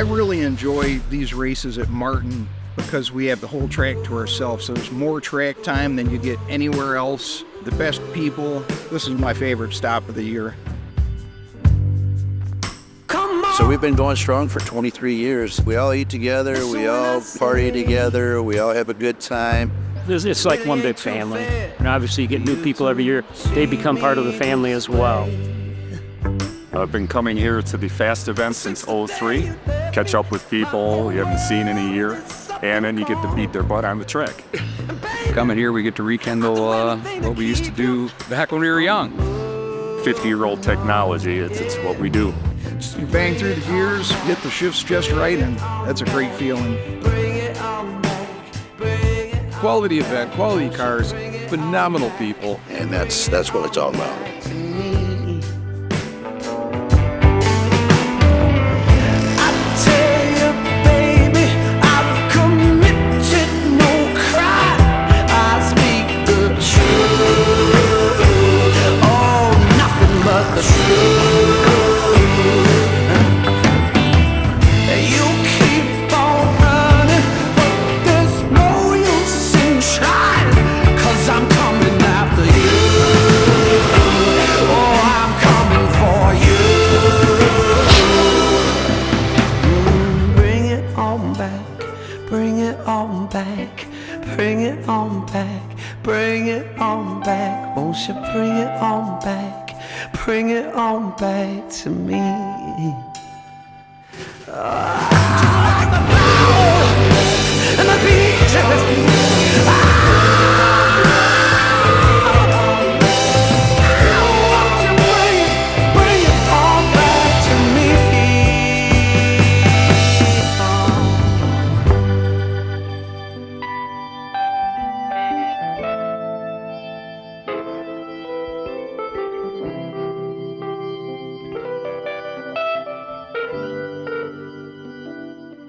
I really enjoy these races at Martin because we have the whole track to ourselves, so there's more track time than you get anywhere else. The best people. This is my favorite stop of the year. So we've been going strong for 23 years. We all eat together, we all party together, we all have a good time. It's like one big family. And obviously you get new people every year. They become part of the family as well. I've been coming here to the fast event since '03. Catch up with people you haven't seen in a year, and then you get to beat their butt on the track. Coming here, we get to rekindle what we used to do back when we were young. 50-year-old technology, it's what we do. You bang through the gears, get the shifts just right, and that's a great feeling. Quality event, quality cars, phenomenal people. And that's what it's all about. Bring it on back, bring it on back, bring it on back. Won't you bring it on back to me? The power and the beat.